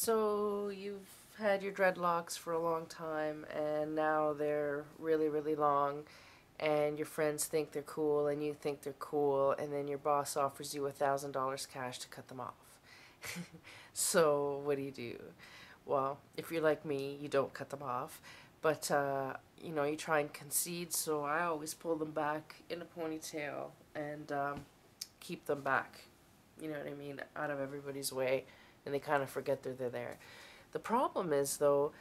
So you've had your dreadlocks for a long time and now they're really, really long and your friends think they're cool and you think they're cool and then your boss offers you $1,000 cash to cut them off. So what do? Well, if you're like me, you don't cut them off, but you try and concede, so I always pull them back in a ponytail and keep them back, you know what I mean, out of everybody's way, and they kind of forget they're there. The problem is, though,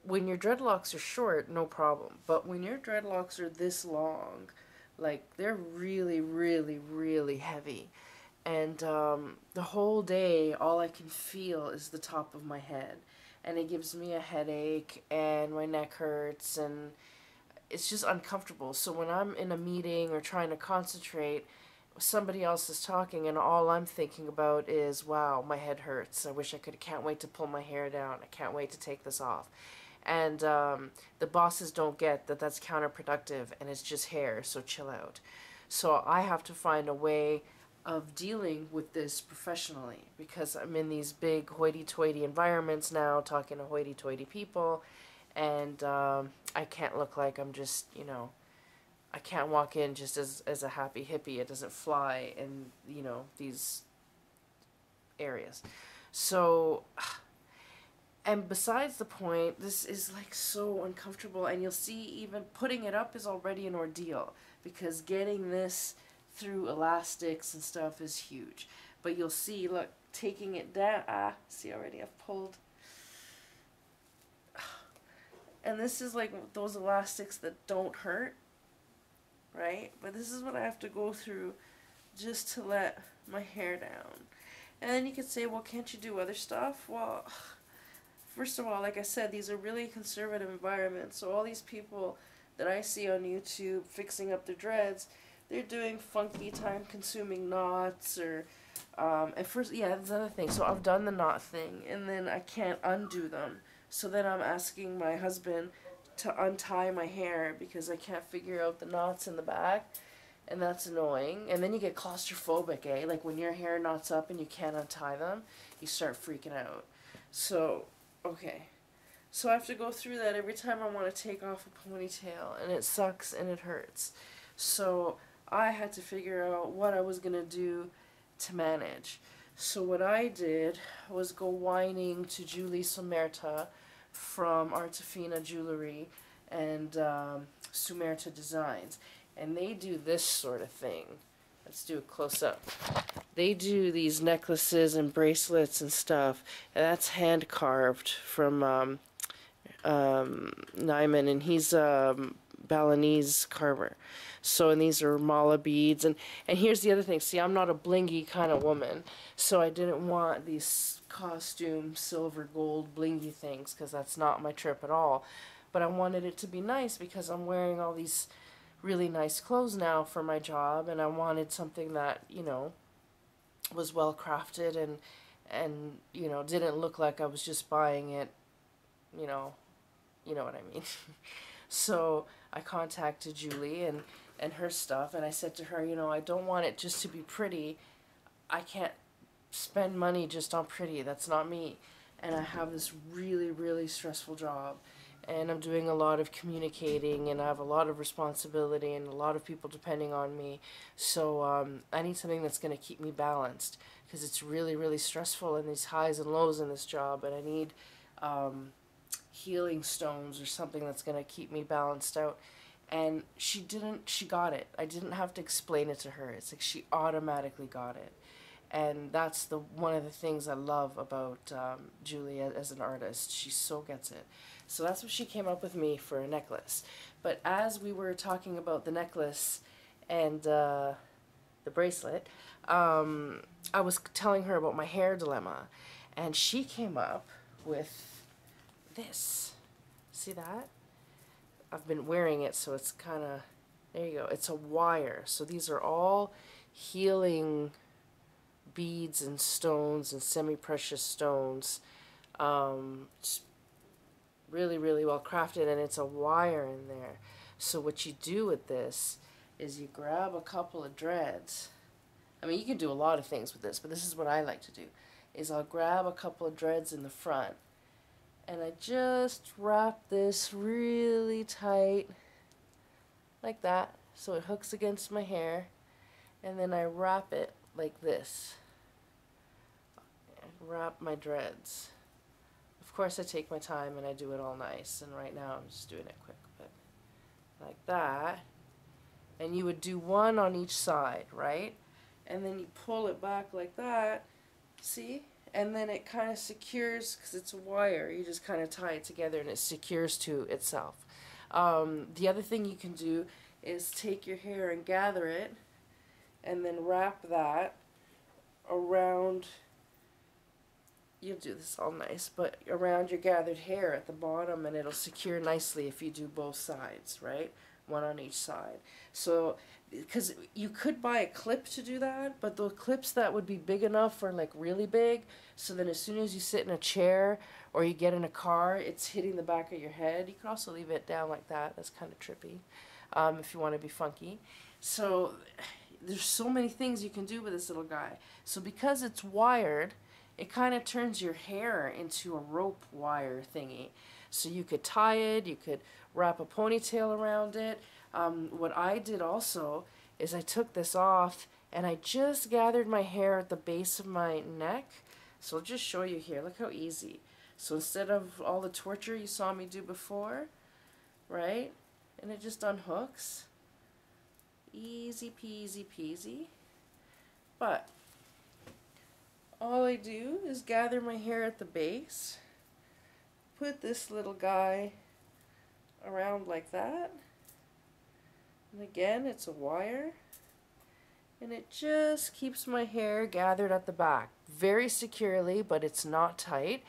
when your dreadlocks are short, no problem. But when your dreadlocks are this long, like, they're really, really, really heavy. And the whole day, all I can feel is the top of my head. And it gives me a headache, and my neck hurts, and it's just uncomfortable. So when I'm in a meeting or trying to concentrate, somebody else is talking and all I'm thinking about is, wow, my head hurts. I wish I could. Can't wait to pull my hair down. I can't wait to take this off. And the bosses don't get that that's counterproductive and it's just hair, so chill out. So I have to find a way of dealing with this professionally because I'm in these big hoity-toity environments now, talking to hoity-toity people, and I can't look like I'm just, I can't walk in just as a happy hippie. It doesn't fly in, these areas. So, and besides the point, this is like so uncomfortable, and you'll see even putting it up is already an ordeal because getting this through elastics and stuff is huge. But you'll see, look, taking it down, see already I've pulled. And this is like those elastics that don't hurt, right? But this is what I have to go through just to let my hair down. And then you could say, well, can't you do other stuff? Well, first of all, like I said, these are really conservative environments. So all these people that I see on YouTube fixing up their dreads, they're doing funky, time-consuming knots, or and first, yeah, that's another thing. So I've done the knot thing, and then I can't undo them. So then I'm asking my husband to untie my hair because I can't figure out the knots in the back, and that's annoying. And then you get claustrophobic, eh? Like when your hair knots up and you can't untie them, you start freaking out. So, okay. So I have to go through that every time I want to take off a ponytail, and it sucks and it hurts. So I had to figure out what I was going to do to manage. So what I did was go whining to Julie Sumerta from Artefina Jewelry and Sumerta Designs. And they do this sort of thing. Let's do a close-up. They do these necklaces and bracelets and stuff. And that's hand-carved from Nyman, and he's a Balinese carver. So, and these are mala beads, and here's the other thing. See, I'm not a blingy kind of woman, so I didn't want these costume silver gold blingy things because that's not my trip at all. But I wanted it to be nice because I'm wearing all these really nice clothes now for my job, and I wanted something that, was well crafted and didn't look like I was just buying it, you know what I mean. So I contacted Julie and her stuff, and I said to her, I don't want it just to be pretty. I can't spend money just on pretty. That's not me. And I have this really, really stressful job, and I'm doing a lot of communicating, and I have a lot of responsibility and a lot of people depending on me. So I need something that's going to keep me balanced because it's really, really stressful and these highs and lows in this job, and I need healing stones or something that's going to keep me balanced out. And she got it. I didn't have to explain it to her. It's like she automatically got it. And that's one of the things I love about Julie as an artist. She so gets it. So that's what she came up with me for a necklace. But as we were talking about the necklace and the bracelet, I was telling her about my hair dilemma. And she came up with this. See that? I've been wearing it, so it's kind of, there you go. It's a wire. So these are all healing beads and stones and semi-precious stones. It's really, really well crafted, and it's a wire in there. So what you do with this is you grab a couple of dreads. I mean, you can do a lot of things with this, but this is what I like to do. is I'll grab a couple of dreads in the front and I just wrap this really tight like that so it hooks against my hair, and then I wrap it like this. Wrap my dreads. Of course I take my time and I do it all nice, and right now I'm just doing it quick, but like that. And you would do one on each side, right? And then you pull it back like that, see? And then it kind of secures, because it's a wire, you just kind of tie it together and it secures to itself. The other thing you can do is take your hair and gather it and then wrap that around, you'll do this all nice, but around your gathered hair at the bottom, and it'll secure nicely if you do both sides, right? One on each side. So, because you could buy a clip to do that, but the clips that would be big enough are like really big, so then as soon as you sit in a chair or you get in a car, it's hitting the back of your head. You could also leave it down like that. That's kind of trippy if you want to be funky. So there's so many things you can do with this little guy. So because it's wired, it kind of turns your hair into a rope wire thingy. So you could tie it, you could wrap a ponytail around it. What I did also is I took this off and I just gathered my hair at the base of my neck. So I'll just show you here. Look how easy. So instead of all the torture you saw me do before, right? And it just unhooks. Easy peasy peasy. But all I do is gather my hair at the base, put this little guy around like that, and again it's a wire, and it just keeps my hair gathered at the back very securely, but it's not tight.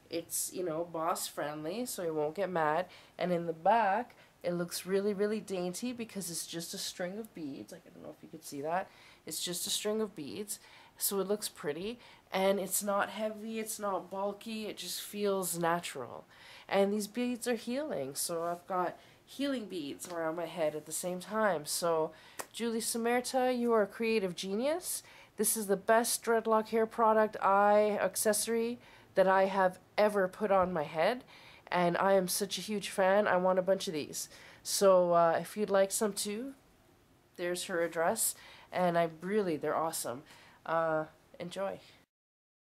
It's, you know, boss friendly, so it won't get mad. And in the back it looks really, really dainty because it's just a string of beads. Like, I don't know if you could see that. It's just a string of beads. So it looks pretty, and it's not heavy, it's not bulky, it just feels natural. And these beads are healing, so I've got healing beads around my head at the same time. So, Julie Samerta, you are a creative genius. This is the best dreadlock hair product accessory that I have ever put on my head, and I am such a huge fan. I want a bunch of these. So if you'd like some too, there's her address, and they're awesome. Enjoy.